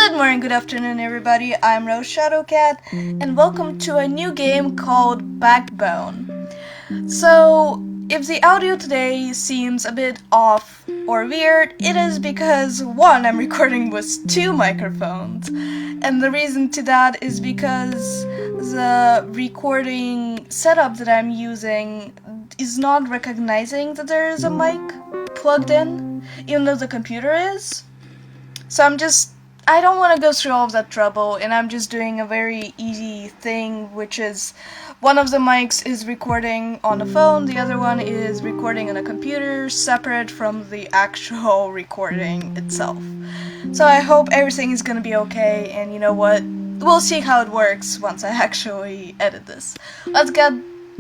Good morning, good afternoon, everybody. I'm ShadowGameCat, and welcome to a new game called Backbone. So, if the audio today seems a bit off or weird, it is because, one, I'm recording with two microphones, and the reason to that is because the recording setup that I'm using is not recognizing that there is a mic plugged in, even though the computer is. So I don't want to go through all of that trouble, and I'm just doing a very easy thing, which is one of the mics is recording on the phone, the other one is recording on a computer, separate from the actual recording itself. So I hope everything is gonna be okay, and you know what? We'll see how it works once I actually edit this. Let's get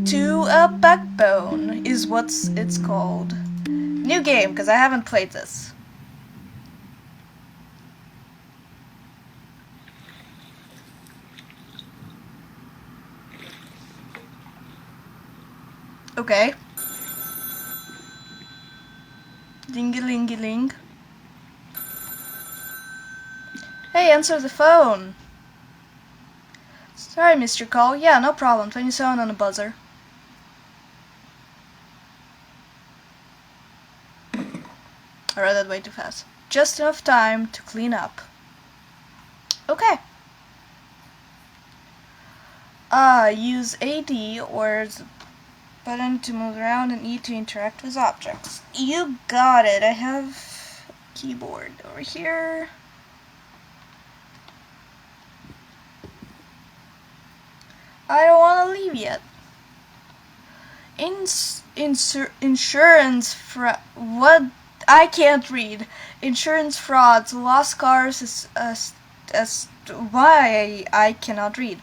to a Backbone, is what it's called. New game, because I haven't played this. Okay. Ding-a-ling-a-ling. Hey, answer the phone. Sorry, missed your call. Yeah, no problem. 27 on the buzzer. I read that way too fast. Just enough time to clean up. Okay. Use AD or button to move around and E to interact with objects. You got it. I have a keyboard over here. I don't want to leave yet. Insurance what? I can't read. Insurance frauds, lost cars why I cannot read.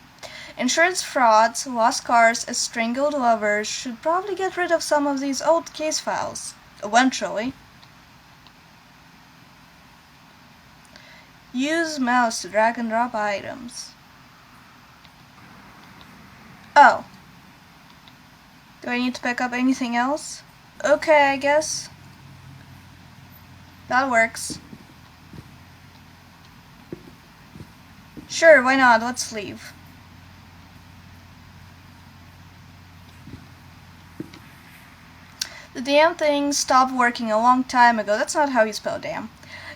Insurance frauds, lost cars, and strangled lovers should probably get rid of some of these old case files. Eventually. Use mouse to drag and drop items. Oh. Do I need to pick up anything else? Okay, I guess. That works. Sure, why not? Let's leave. The damn thing stopped working a long time ago. That's not how you spell damn.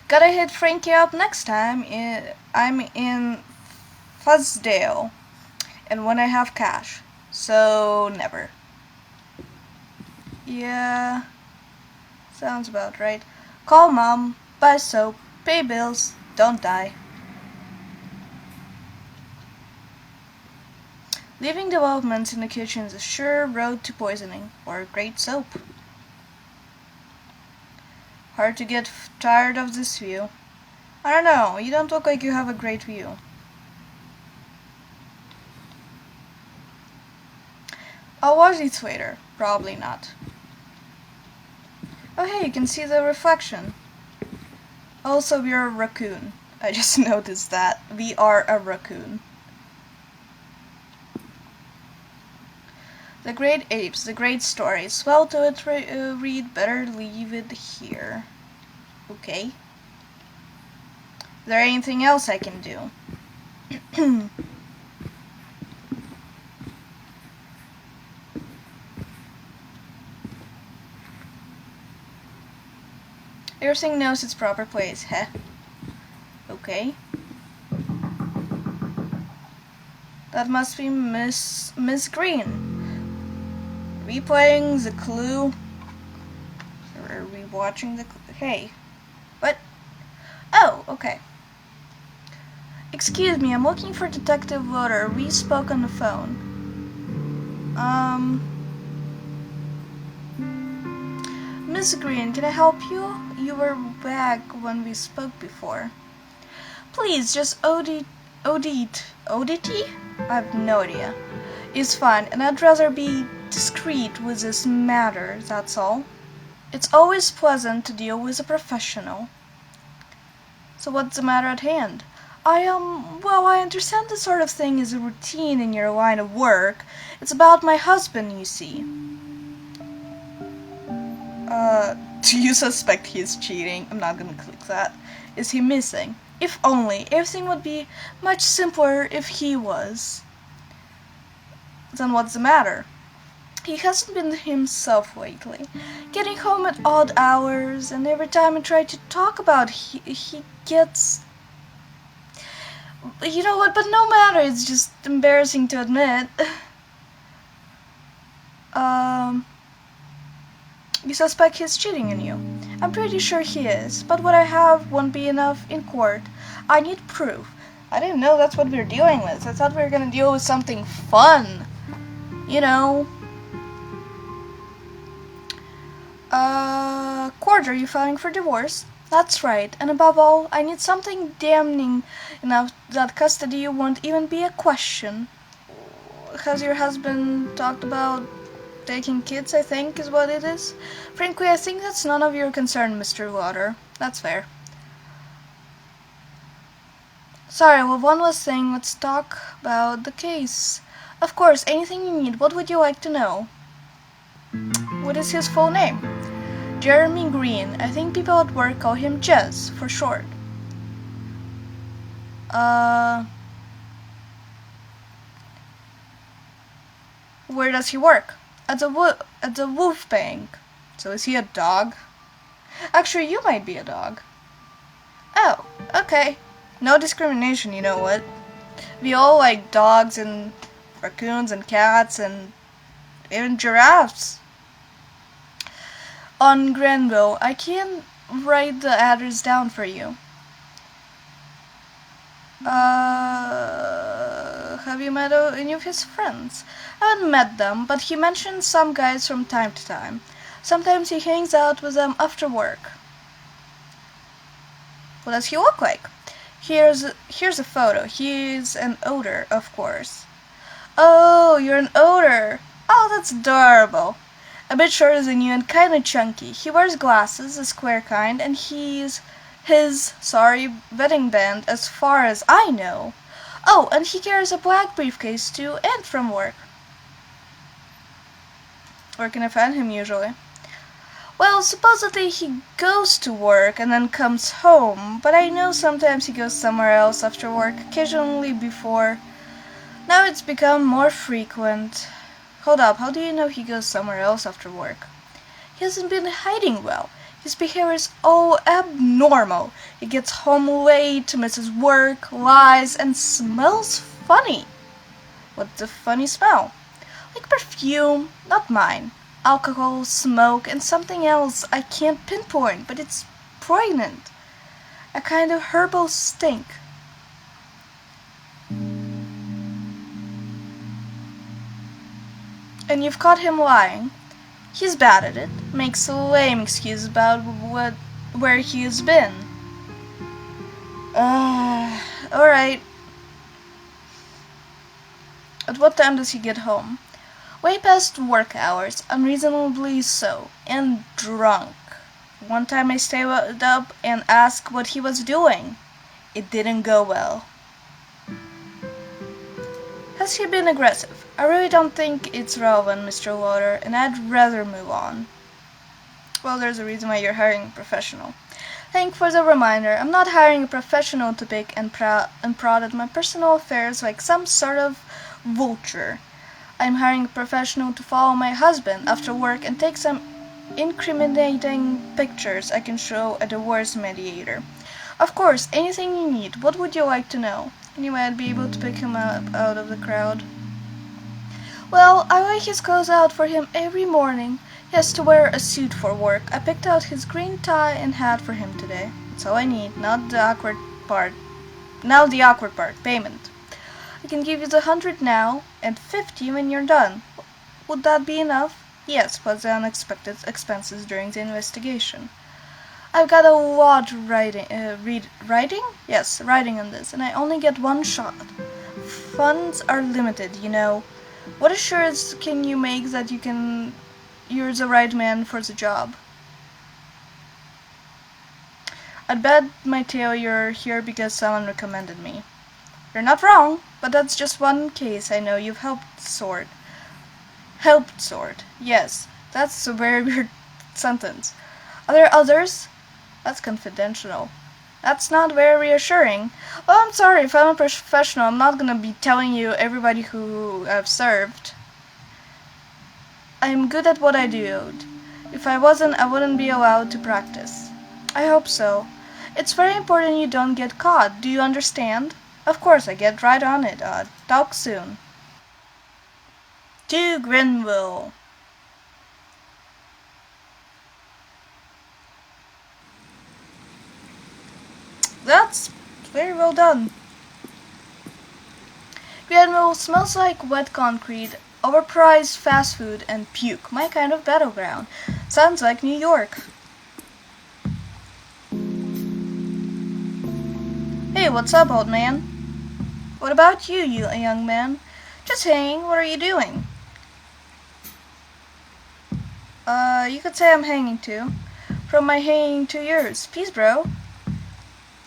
Gotta hit Frankie up next time. I'm in Fuzzdale. And when I have cash. So, never. Yeah. Sounds about right. Call mom. Buy soap. Pay bills. Don't die. Leaving developments in the kitchen is a sure road to poisoning. Or great soap. Hard to get tired of this view. I don't know, you don't look like you have a great view. I'll watch these later. Probably not. Oh hey, you can see the reflection. Also, we're a raccoon. I just noticed that. We are a raccoon. The Great Apes, the Great Stories. Well, to it read, better leave it here. Okay. Is there anything else I can do? Everything knows its proper place, heh? Okay. That must be Miss Green. Replaying the clue. Or are we watching the clue? Hey. What? Oh, okay. Excuse me, I'm looking for Detective Loader. We spoke on the phone. Miss Green, can I help you? You were back when we spoke before. Please, just ODT? I have no idea. It's fine, and I'd rather be discreet with this matter, that's all. It's always pleasant to deal with a professional. So what's the matter at hand? Well, I understand this sort of thing is a routine in your line of work. It's about my husband, you see. Do you suspect he is cheating? I'm not gonna click that. is he missing? If only everything would be much simpler if he was. Then what's the matter? He hasn't been himself lately, getting home at odd hours, and every time I try to talk about he gets... You know what, but no matter, it's just embarrassing to admit. You suspect he's cheating on you. I'm pretty sure he is, but what I have won't be enough in court. I need proof. I didn't know that's what we were dealing with. I thought we were gonna deal with something fun. You know. Court, are you filing for divorce? That's right, and above all, I need something damning enough that custody won't even be a question. Has your husband talked about taking kids, I think, is what it is? Frankly, I think that's none of your concern, Mr. Lauder. That's fair. Sorry, well, one last thing, let's talk about the case. Of course, anything you need, what would you like to know? What is his full name? Jeremy Green. I think people at work call him Jez, for short. Where does he work? At the Wolf Bank. So is he a dog? Actually, you might be a dog. Oh, okay. No discrimination, you know what? We all like dogs and raccoons and cats and even giraffes. On Granville, I can write the address down for you. Have you met any of his friends? I haven't met them, but he mentions some guys from time to time. Sometimes he hangs out with them after work. What does he look like? Here's a photo. He's an odor, of course. Oh, you're an odor. Oh, that's adorable. A bit shorter than you and kinda chunky. He wears glasses, a square kind, and his wedding band as far as I know. Oh, and he carries a black briefcase too, and from work. Where can I find him usually? Well, supposedly he goes to work and then comes home, but I know sometimes he goes somewhere else after work, occasionally before. Now it's become more frequent. Hold up, how do you know he goes somewhere else after work? He hasn't been hiding well. His behavior is all abnormal. He gets home late, misses work, lies, and smells funny. What's the funny smell? Like perfume, not mine. Alcohol, smoke, and something else I can't pinpoint, but it's poignant. A kind of herbal stink. And you've caught him lying. He's bad at it, makes lame excuses about where he has been. Alright. At what time does he get home? Way past work hours, unreasonably so, and drunk. One time I stayed up and asked what he was doing. It didn't go well. Has he been aggressive? I really don't think it's relevant, Mr. Lauder, and I'd rather move on. Well, there's a reason why you're hiring a professional. Thank for the reminder. I'm not hiring a professional to pick and prod at my personal affairs like some sort of vulture. I'm hiring a professional to follow my husband after work and take some incriminating pictures I can show a divorce mediator. Of course, anything you need. What would you like to know? Anyway, I'd be able to pick him up out of the crowd. Well, I lay his clothes out for him every morning. He has to wear a suit for work. I picked out his green tie and hat for him today. That's all I need, not the awkward part. Now the awkward part, payment. I can give you the 100 now, and 50 when you're done. Would that be enough? Yes, plus the unexpected expenses during the investigation. I've got a lot writing? Yes, writing on this, and I only get one shot. Funds are limited, you know. What assurance can you make that you're the right man for the job? I'd bet my tail you're here because someone recommended me. You're not wrong, but that's just one case I know you've helped sort. Helped sort. Yes, that's a very weird sentence. Are there others? That's confidential. That's not very reassuring. Oh, I'm sorry, if I'm a professional, I'm not gonna be telling you everybody who I've served. I'm good at what I do. If I wasn't, I wouldn't be allowed to practice. I hope so. It's very important you don't get caught. Do you understand? Of course, I get right on it. Talk soon. To Grenville. That's very well done. Grenville smells like wet concrete, overpriced fast food, and puke. My kind of battleground. Sounds like New York. Hey, what's up, old man? What about you, young man? Just hanging. What are you doing? You could say I'm hanging too. From my hanging 2 years. Peace, bro.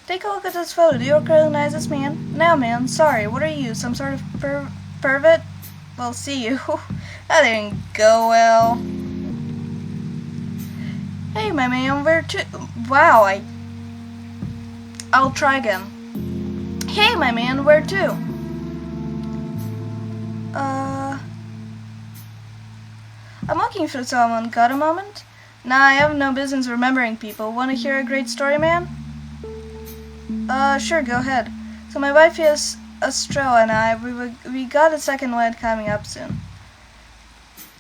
Take a look at this photo. Do you recognize this man? No, man. Sorry. What are you? Some sort of pervert? Well, see you. That didn't go well. Hey, my man. Where to? Wow, I'll try again. Hey, my man. Where to? I'm looking for someone. Got a moment? Nah, I have no business remembering people. Wanna hear a great story, man? Sure, go ahead. So my wife is Estrella and I, we got a second wedding coming up soon.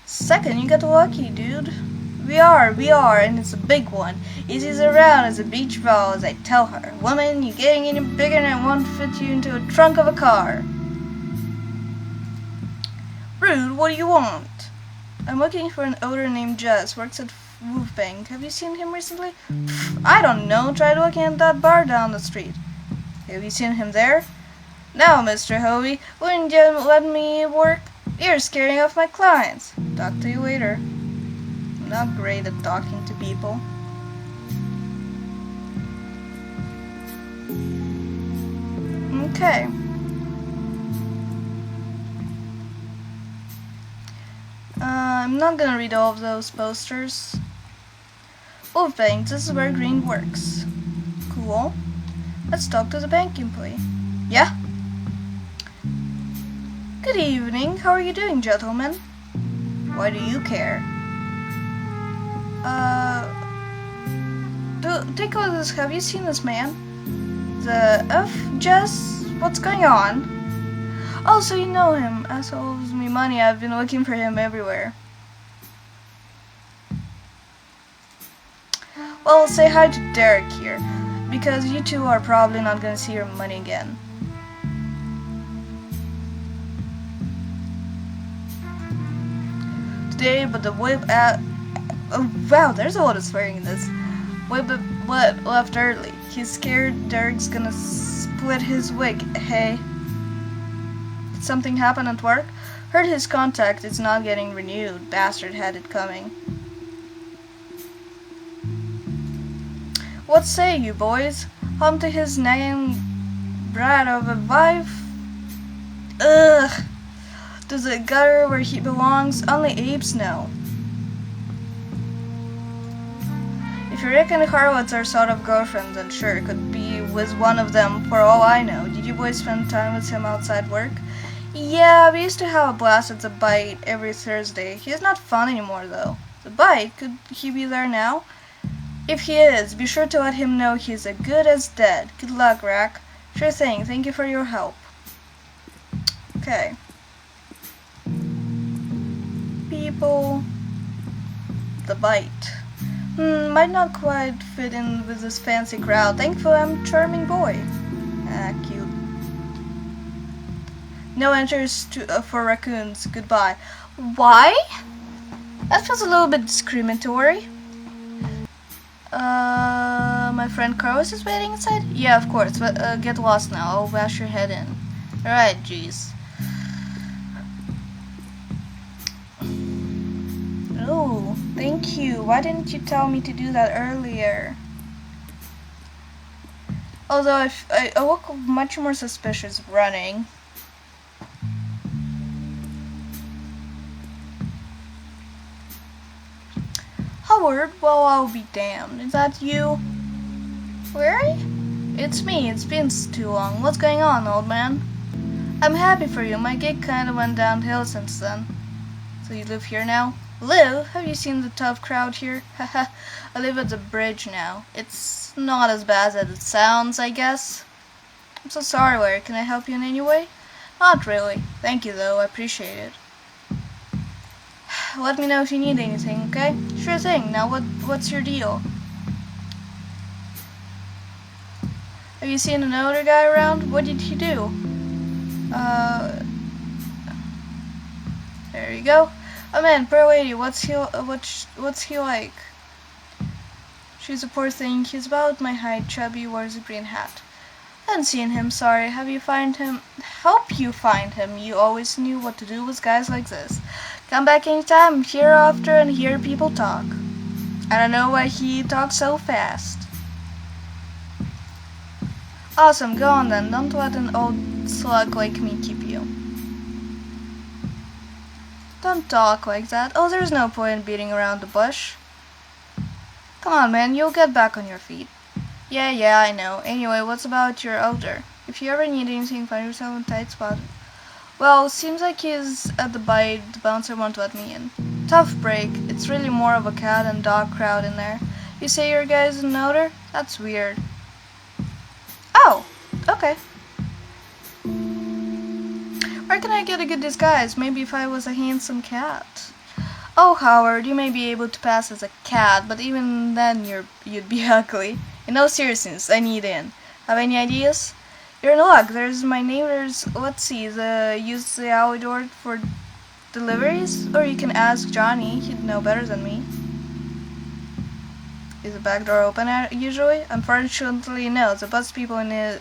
Second? You got lucky, dude. We are, and it's a big one. Easy's around as a beach ball, as I tell her. Woman, you're getting any bigger and it won't fit you into a trunk of a car. Rude, what do you want? I'm looking for an owner named Jess, works at Wolfbank. Have you seen him recently? I don't know. Tried looking at that bar down the street. Have you seen him there? No, Mr. Hovey. Wouldn't you let me work? You're scaring off my clients. Talk to you later. I'm not great at talking to people. Okay. I'm not gonna read all of those posters. Wolfbank, this is where green works. Cool. Let's talk to the bank employee. Yeah? Good evening. How are you doing, gentlemen? Why do you care? Take a look at this. Have you seen this man? The Jess? What's going on? Oh, so you know him. Asshole owes me money. I've been looking for him everywhere. Well, say hi to Derek here, because you two are probably not gonna see your money again. Today, but the whip oh wow, there's a lot of swearing in this. Whip left early. He's scared Derek's gonna split his wig. Hey. Did something happen at work? Heard his contract is not getting renewed. Bastard had it coming. What say you, boys? Home to his nagging brat of a wife? Ugh! To the gutter where he belongs? Only apes know. If you reckon harlots are sort of girlfriends, then sure, could be with one of them for all I know. Did you boys spend time with him outside work? Yeah, we used to have a blast at the Bite every Thursday. He's not fun anymore, though. The Bite? Could he be there now? If he is, be sure to let him know he's as good as dead. Good luck, Rack. Sure thing. Thank you for your help. Okay. People. The Bite. Might not quite fit in with this fancy crowd. Thankfully, I'm a charming boy. Ah, cute. No entries for raccoons. Goodbye. Why? That feels a little bit discriminatory. My friend Carlos is waiting inside? Yeah, of course, but get lost now. I'll bash your head in. Alright, jeez. Oh, thank you. Why didn't you tell me to do that earlier? Although I look much more suspicious running. Howard, well, I'll be damned. Is that you? Larry? It's me. It's been too long. What's going on, old man? I'm happy for you. My gig kinda went downhill since then. So you live here now? Live? Have you seen the tough crowd here? Haha, I live at the bridge now. It's not as bad as it sounds, I guess. I'm so sorry, Where can I help you in any way? Not really. Thank you, though. I appreciate it. Let me know if you need anything, okay? Sure thing. Now, what's your deal? Have you seen another guy around? What did he do? There you go. Oh man, poor lady. What's he like? She's a poor thing. He's about my height, chubby, wears a green hat. Haven't seen him, sorry. Help you find him. You always knew what to do with guys like this. Come back anytime. I'm here after and hear people talk. I don't know why he talks so fast. Awesome, go on then. Don't let an old slug like me keep you. Don't talk like that. Oh, there's no point beating around the bush. Come on, man. You'll get back on your feet. Yeah, I know. Anyway, what's about your elder? If you ever need anything, find yourself in a tight spot. Well, seems like he's at the bite. The bouncer won't let me in. Tough break. It's really more of a cat and dog crowd in there. You say your guy's an elder? That's weird. Oh, okay. Where can I get a good disguise? Maybe if I was a handsome cat. Oh, Howard, you may be able to pass as a cat, but even then you'd be ugly. In all seriousness, I need in. Have any ideas? You're in luck. There's my neighbors. Let's see. Use the alley door for deliveries, or you can ask Johnny. He'd know better than me. Is the back door open usually? Unfortunately, no. The bus people in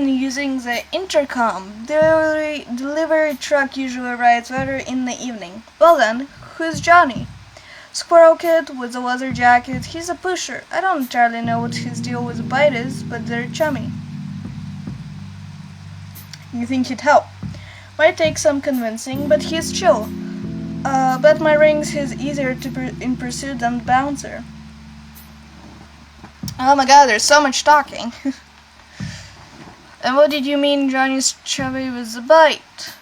using the intercom. Delivery truck usually arrives later in the evening. Well then, who's Johnny? Squirrel kid with a leather jacket. He's a pusher. I don't entirely know what his deal with the bite is, but they're chummy. You think he'd help? Might take some convincing, but he's chill. Bet my rings he's easier in pursuit than the bouncer. Oh my god, there's so much talking. And what did you mean Johnny's chubby with the bite?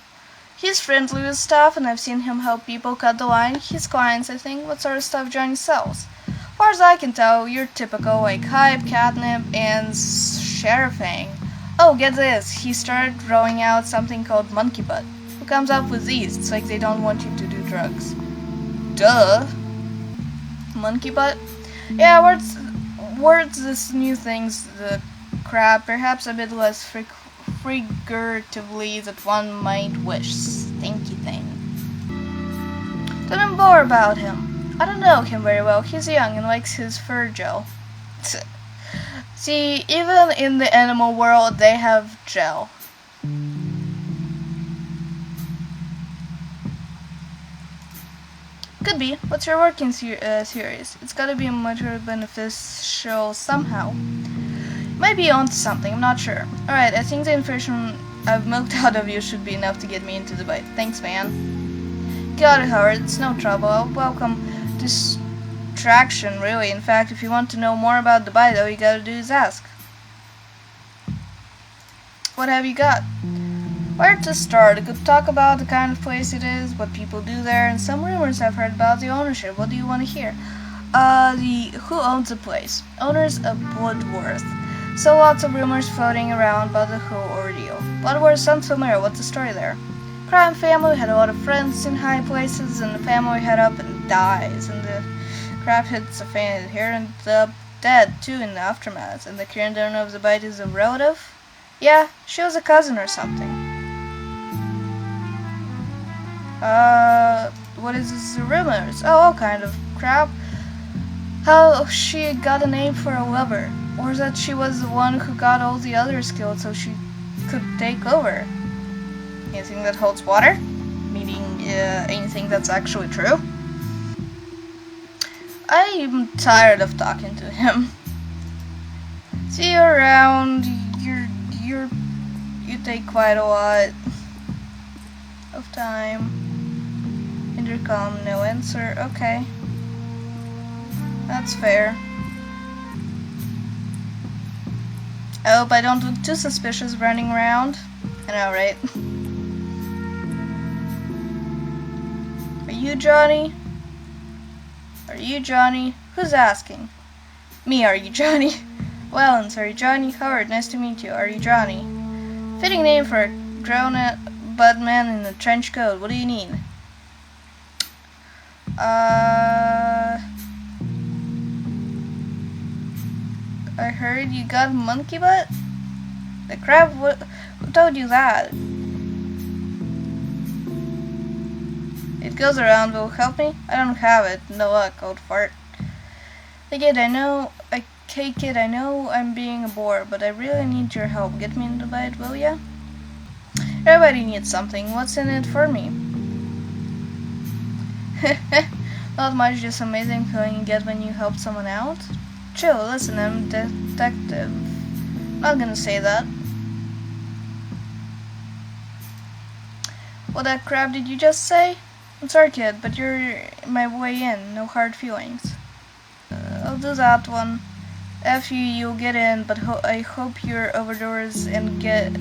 He's friendly with staff, and I've seen him help people cut the line. His clients, I think. What sort of stuff Johnny sells? As far as I can tell, you're typical, like hype, catnip, and sheriffing. Oh, get this. He started rolling out something called monkey butt. Who comes up with these? It's like they don't want you to do drugs. Duh. Monkey butt? Yeah, words this new thing's the crap, perhaps a bit less figuratively than one might wish. Stinky thing. Tell me more about him. I don't know him very well. He's young and likes his fur gel. See, even in the animal world, they have gel. Could be. What's your working series? It's gotta be much more beneficial somehow. Might be onto something, I'm not sure. Alright, I think the information I've milked out of you should be enough to get me into the bite. Thanks, man. Got it, Howard. It's no trouble. I'll welcome distraction, really. In fact, if you want to know more about the bite, all you gotta do is ask. What have you got? Where to start? I could talk about the kind of place it is, what people do there, and some rumors I've heard about the ownership. What do you want to hear? Who owns the place? Owners of Bloodworth. So lots of rumors floating around about the whole ordeal. Bloodworth sounds familiar. What's the story there? Crime family had a lot of friends in high places, and the family head up and dies, and the crap hits the fan here, and the dead too in the aftermath. And the current owner of the bite is a relative? Yeah, she was a cousin or something. What is this rumors? Oh, all kind of crap. How she got a name for a lover. Or that she was the one who got all the others killed so she could take over. Anything that holds water? Meaning, anything that's actually true? I'm tired of talking to him. See you around. You take quite a lot of time. Intercom, no answer. Okay. That's fair. I hope I don't look too suspicious running around. I know, right? Are you Johnny? Are you Johnny? Who's asking? Me, are you Johnny? Well, I'm sorry, Johnny. Howard, nice to meet you. Are you Johnny? Fitting name for a grown-up bud man in a trench coat. What do you need? I heard you got monkey butt? The crap? Who told you that? It goes around. Will help me? I don't have it. No luck, old fart. Hey kid, I know I'm being a bore, but I really need your help. Get me into bed, will ya? Everybody needs something. What's in it for me? Not much, just amazing feeling you get when you help someone out. Chill, listen, I'm a detective. Not gonna say that. What the crap did you just say? I'm sorry, kid, but you're my way in. No hard feelings. I'll do that one. F you, you'll get in, but I hope you overdose and get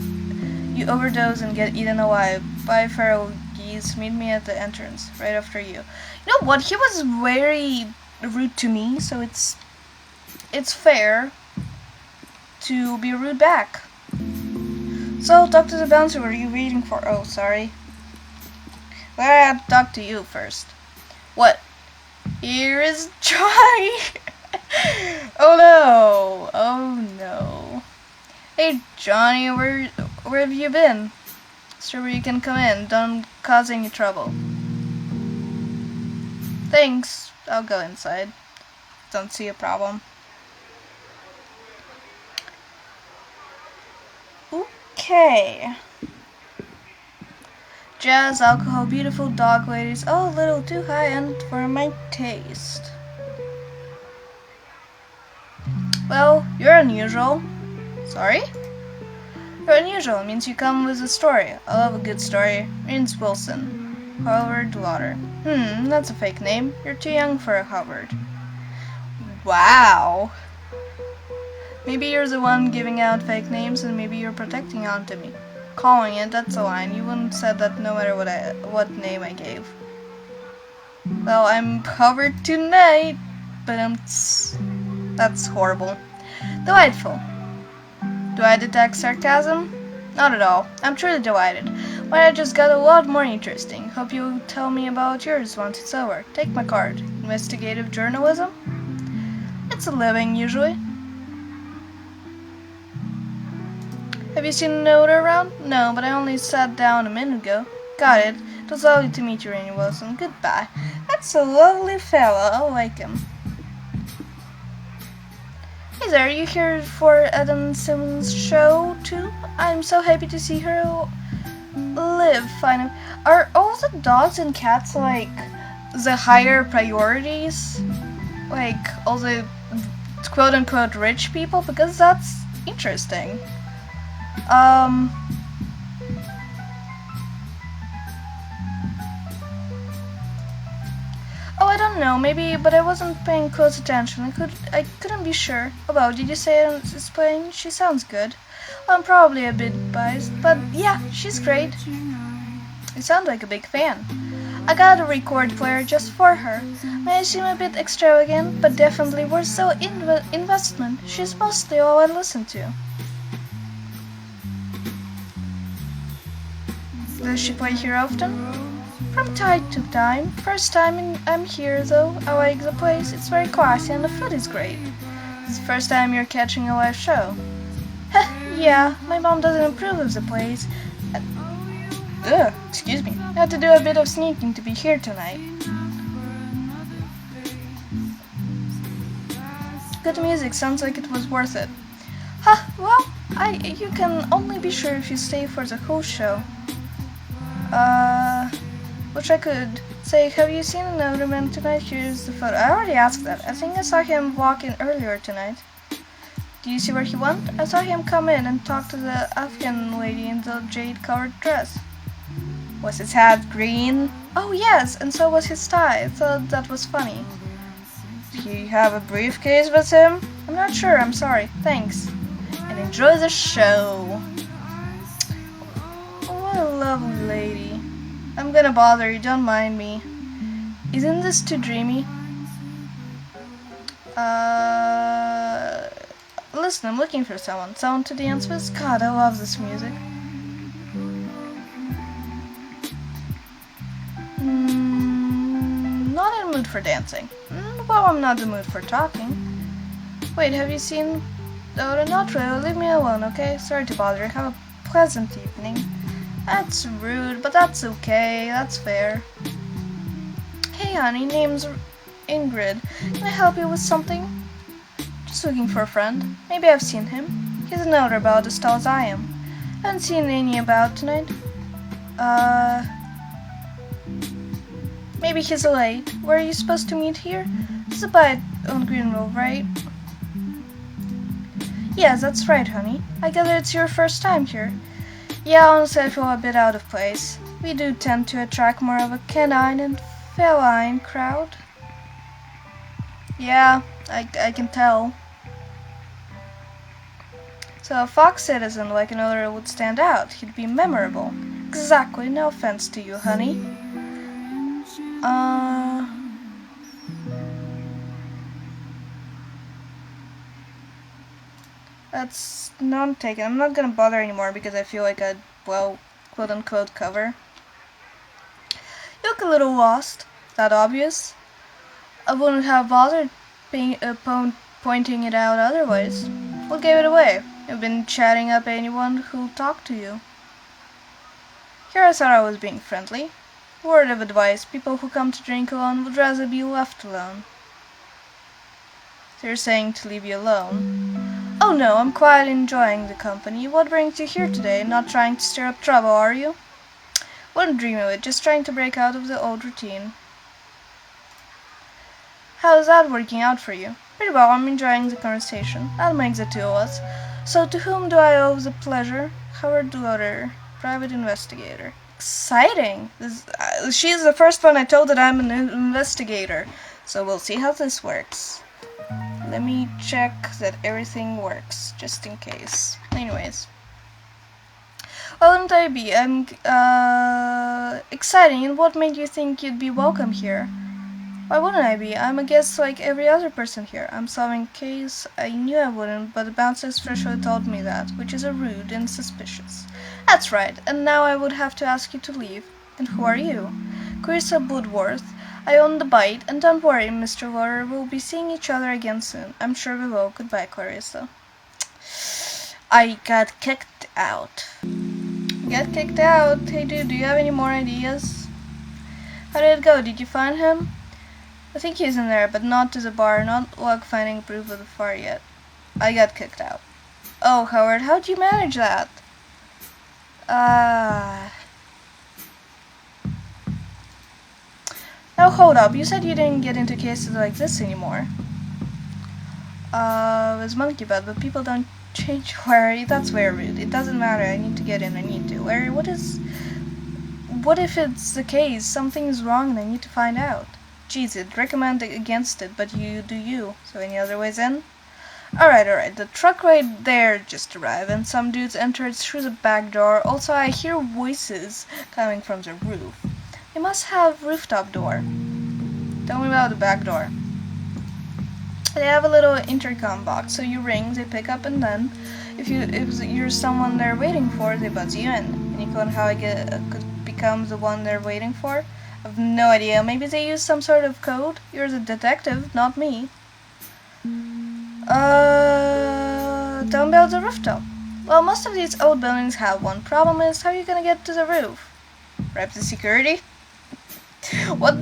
eaten alive. Bye, feral geese. Meet me at the entrance, right after you. You know what? He was very rude to me, so it's fair to be rude back. So, talk to the bouncer. What are you waiting for? Oh, sorry. Well, I have to talk to you first. What? Here is Johnny. Oh no! Oh no! Hey Johnny, where have you been? Sure, you can come in. Don't cause any trouble. Thanks. I'll go inside. Don't see a problem. Okay. Jazz, alcohol, beautiful dog ladies. Oh, a little too high-end for my taste. Well, you're unusual. Sorry? You're unusual. It means you come with a story. I love a good story. Means Wilson. Howard Water. That's a fake name. You're too young for a Howard. Wow. Maybe you're the one giving out fake names, and maybe you're protecting onto me. Calling it, that's a line. You wouldn't have said that no matter what name I gave. Well, I'm covered tonight, but that's horrible. Delightful. Do I detect sarcasm? Not at all. I'm truly delighted. Mine I just got a lot more interesting. Hope you'll tell me about yours once it's over. Take my card. Investigative journalism? It's a living, usually. Have you seen a note around? No, but I only sat down a minute ago. Got it. It was lovely to meet you, Rainy Wilson. Goodbye. That's a lovely fella. I like him. Hey there, are you here for Adam Simmons' show, too? I'm so happy to see her live, finally. Are all the dogs and cats, like, the higher priorities? Like, all the quote-unquote rich people? Because that's interesting. Oh, I don't know, maybe, but I wasn't paying close attention. I couldn't be sure. Although, did you say it's playing? She sounds good. I'm probably a bit biased, but yeah, she's great. You sound like a big fan. I got a record player just for her. May I seem a bit extravagant, but definitely worth the investment. She's mostly all I listen to. Does she play here often? From time to time. First time I'm here, though. I like the place. It's very classy and the food is great. It's the first time you're catching a live show. Yeah, my mom doesn't approve of the place. Excuse me. I had to do a bit of sneaking to be here tonight. Good music. Sounds like it was worth it. Well, you can only be sure if you stay for the whole show. Which I could say, have you seen another man tonight? Here's the photo. I already asked that. I think I saw him walk in earlier tonight. Do you see where he went? I saw him come in and talk to the Afghan lady in the jade-colored dress. Was his hat green? Oh yes, and so was his tie. I thought that was funny. Did he have a briefcase with him? I'm not sure, I'm sorry. Thanks. And in enjoy the show. Oh, what a lovely lady. I'm gonna bother you, don't mind me. Isn't this too dreamy? Listen, I'm looking for someone. Someone to dance with? God, I love this music. Not in the mood for dancing. Well, I'm not in the mood for talking. Wait, have you seen... Oh, not really. Leave me alone, okay? Sorry to bother you. Have a pleasant evening. That's rude, but that's okay. That's fair. Hey, honey. Name's Ingrid. Can I help you with something? Just looking for a friend. Maybe I've seen him. He's another about as tall as I am. Haven't seen any about tonight. Maybe he's late. Where are you supposed to meet here? It's a bite on Greenville, right? Yes, that's right, honey. I gather it's your first time here. Yeah, honestly, I feel a bit out of place. We do tend to attract more of a canine and feline crowd. Yeah, I can tell. So a fox citizen like another would stand out. He'd be memorable. Exactly, no offense to you, honey. That's not taken. I'm not gonna bother anymore because I feel like a, well, quote-unquote cover. You look a little lost. That obvious? I wouldn't have bothered pointing it out otherwise. What gave it away? You've been chatting up anyone who'll talk to you. Here I thought I was being friendly. Word of advice, people who come to drink alone would rather be left alone. So you're saying to leave you alone? Oh no, I'm quite enjoying the company. What brings you here today? Not trying to stir up trouble, are you? Wouldn't dream of it, just trying to break out of the old routine. How's that working out for you? Pretty well, I'm enjoying the conversation. That makes the two of us. So to whom do I owe the pleasure? Howard Daughter, private investigator. Exciting! She's the first one I told that I'm an investigator. So we'll see how this works. Let me check that everything works, just in case. Anyways. Why wouldn't I be? I'm, exciting, and what made you think you'd be welcome here? Why wouldn't I be? I'm a guest like every other person here. I'm solving a case. I knew I wouldn't, but the bouncers freshly told me that, which is rude and suspicious. That's right, and now I would have to ask you to leave. And who are you? Clarissa Woodworth. I own the bite, and don't worry, Mr. Water, we'll be seeing each other again soon. I'm sure we will. Goodbye, Clarissa. I got kicked out. Get kicked out? Hey dude, do you have any more ideas? How did it go? Did you find him? I think he's in there, but not to the bar, not like finding proof of the fire yet. I got kicked out. Oh, Howard, how'd you manage that? Now hold up, you said you didn't get into cases like this anymore. It was monkey butt, but people don't change. Larry, that's very rude. It doesn't matter, I need to get in, I need to. Larry, what if it's the case, something is wrong and I need to find out? Jeez, I'd recommend against it, but you do you. So any other ways in? Alright, the truck right there just arrived, and some dudes entered through the back door. Also, I hear voices coming from the roof. They must have rooftop door. Tell me about the back door. They have a little intercom box, so you ring, they pick up, and then if you're someone they're waiting for, they buzz you in. Any clue on how I could become the one they're waiting for? I've no idea. Maybe they use some sort of code? You're the detective, not me. Tell me about the rooftop. Well, most of these old buildings have one. Problem is, how are you gonna get to the roof? Bribe the security? What?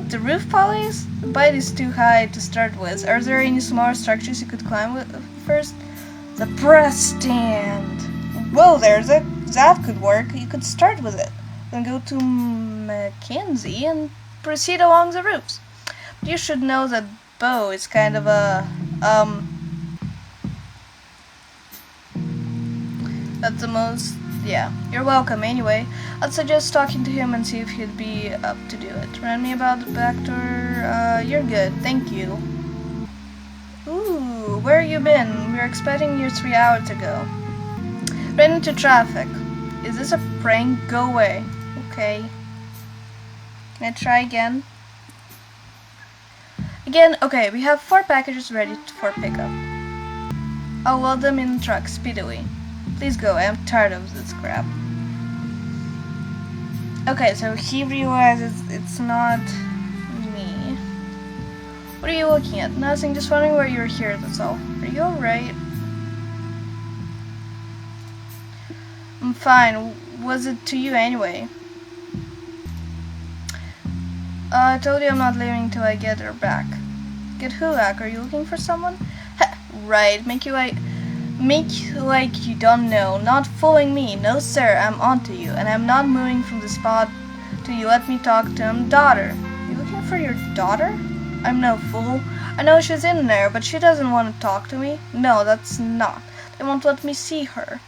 The roof police? The bite is too high to start with. Are there any smaller structures you could climb with first? The press stand. Whoa there, that could work. You could start with it. Then go to Mackenzie and proceed along the roofs. But you should know that Bo is kind of a, that's the most, yeah. You're welcome anyway. I'd suggest talking to him and see if he'd be up to do it. Remind me about the back door. You're good, thank you. Ooh, where you been? We were expecting you 3 hours ago. Ran into traffic. Is this a prank? Go away. Okay. Can I try again? Again, okay, we have 4 packages ready for pickup. I'll load them in the truck speedily. Please go, I'm tired of this crap. Okay, so he realizes it's not me. What are you looking at? Nothing, just wondering why you're here, that's all. Are you alright? I'm fine. Was it to you anyway? I told you I'm not leaving till I get her back. Get who back? Are you looking for someone? Right, make like you don't know. Not fooling me. No sir, I'm onto you, and I'm not moving from the spot till you let me talk to him. Daughter. You looking for your daughter? I'm no fool. I know she's in there, but she doesn't want to talk to me. No, that's not. They won't let me see her.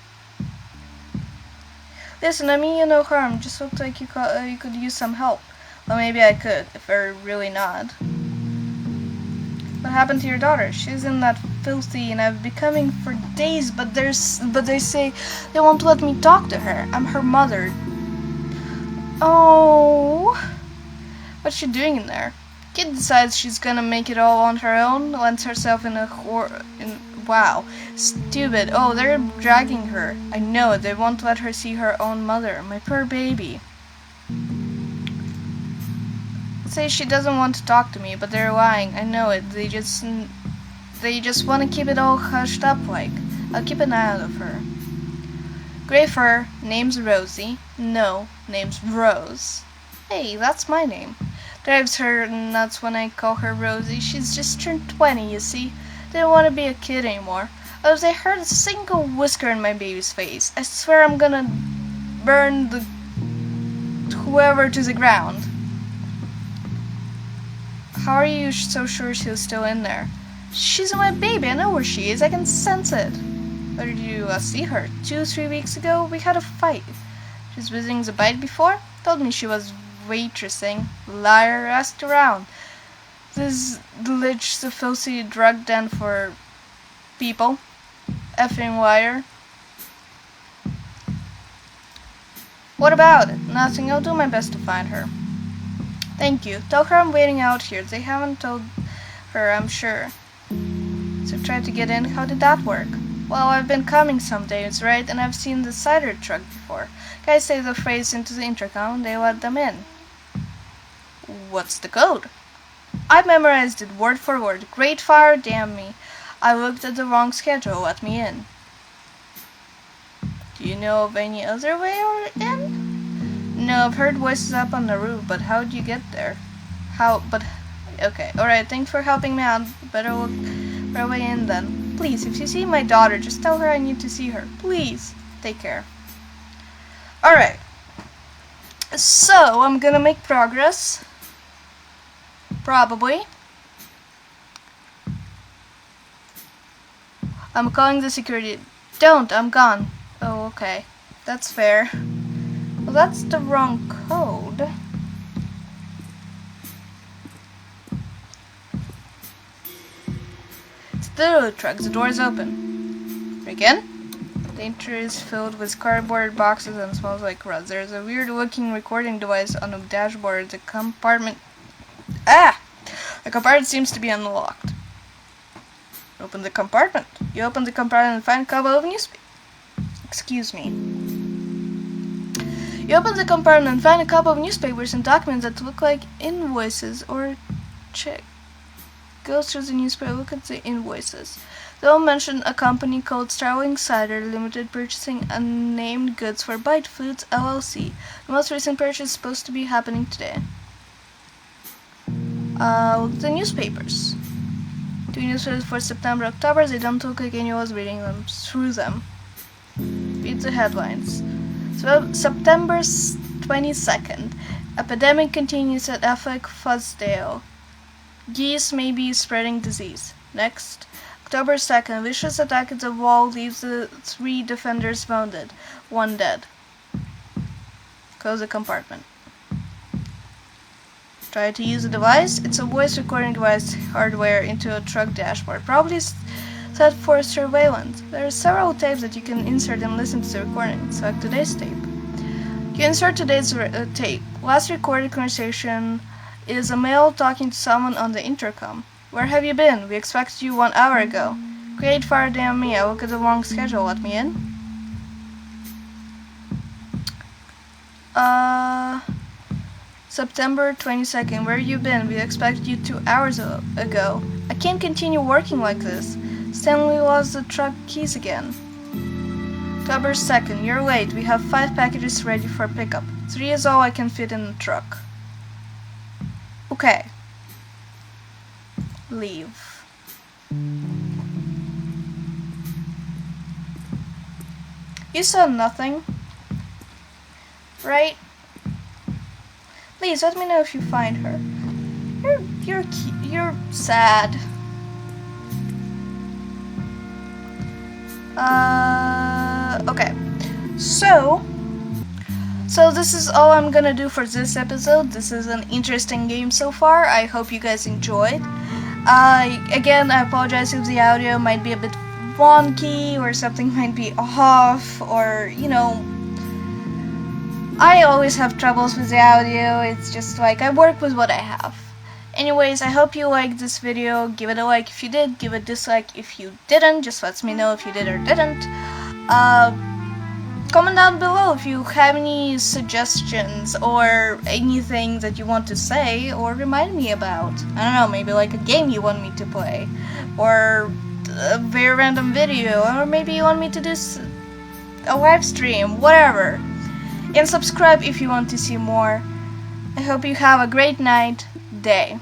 Listen, I mean you no harm. Just looked like you could use some help. Well, maybe I could, if you're really not. What happened to your daughter? She's in that filthy, and I've been coming for days, but they say they won't let me talk to her. I'm her mother. Oh, what's she doing in there? Kid decides she's gonna make it all on her own, lands herself in a wow, stupid. Oh, they're dragging her. I know it. They won't let her see her own mother. My poor baby. Say she doesn't want to talk to me, but they're lying. I know it. They just want to keep it all hushed up like. I'll keep an eye out of her. Gray fur, name's Rosie. No, name's Rose. Hey, that's my name. Drives her nuts when I call her Rosie. She's just turned 20, you see. Didn't want to be a kid anymore. Oh, if they heard a single whisker in my baby's face, I swear I'm gonna burn whoever to the ground. How are you so sure she's still in there? She's my baby. I know where she is. I can sense it. Where did you see her? 2-3 weeks ago? We had a fight. She was visiting the bite before? Told me she was waitressing. Liar, asked around. This lich, the filthy drug den for people. Effing liar. What about it? Nothing. I'll do my best to find her. Thank you. Tell her I'm waiting out here. They haven't told her, I'm sure. So tried to get in. How did that work? Well, I've been coming some days, right? And I've seen the cider truck before. Guys say the phrase into the intercom, they let them in. What's the code? I memorized it word for word. Great fire, damn me. I looked at the wrong schedule. Let me in. Do you know of any other way in? No, I've heard voices up on the roof, but how'd you get there? Okay, alright, thanks for helping me out. Better look for a way in then. Please, if you see my daughter, just tell her I need to see her. Please. Take care. Alright. So, I'm gonna make progress. Probably. I'm calling the security. Don't, I'm gone. Oh, okay. That's fair. Well, that's the wrong code. It's the little truck. The door's open. Again? The interior is filled with cardboard boxes and smells like rust. There's a weird-looking recording device on the dashboard. The compartment... The compartment seems to be unlocked. Open the compartment. You open the compartment and find a couple of newspapers. Excuse me. You open the compartment and find a couple of newspapers and documents that look like invoices or check. Go through the newspaper, look at the invoices. They'll mention a company called Sterling Cider Limited purchasing unnamed goods for Bite Foods LLC. The most recent purchase is supposed to be happening today. Look at the newspapers. 2 newspapers for September, October. They don't look like anyone was reading them through them. Read the headlines. So, September 22nd. Epidemic continues at Effect Fuzzdale. Geese may be spreading disease. Next. October 2nd. Vicious attack at the wall leaves the 3 defenders wounded. 1 dead. Close the compartment. Try to use the device. It's a voice recording device hardware into a truck dashboard. Probably set for surveillance. There are several tapes that you can insert and listen to the recording. Select today's tape. You insert today's tape. Last recorded conversation is a male talking to someone on the intercom. Where have you been? We expected you 1 hour ago. Great fire damn me, I look at the wrong schedule. Let me in. September 22nd. Where you been? We expected you 2 hours ago. I can't continue working like this. Stanley lost the truck keys again. October 2nd. You're late. We have 5 packages ready for pickup. 3 is all I can fit in the truck. Okay. Leave. You saw nothing, right? Please let me know if you find her. You're sad. Okay. So this is all I'm gonna do for this episode. This is an interesting game so far. I hope you guys enjoyed. Again, I apologize if the audio might be a bit wonky or something might be off, or you know, I always have troubles with the audio. It's just like I work with what I have. Anyways, I hope you liked this video. Give it a like if you did, give it a dislike if you didn't. Just lets me know if you did or didn't. Comment down below if you have any suggestions or anything that you want to say or remind me about. I don't know, maybe like a game you want me to play, or a very random video, or maybe you want me to do a live stream, whatever. And subscribe if you want to see more. I hope you have a great night, day.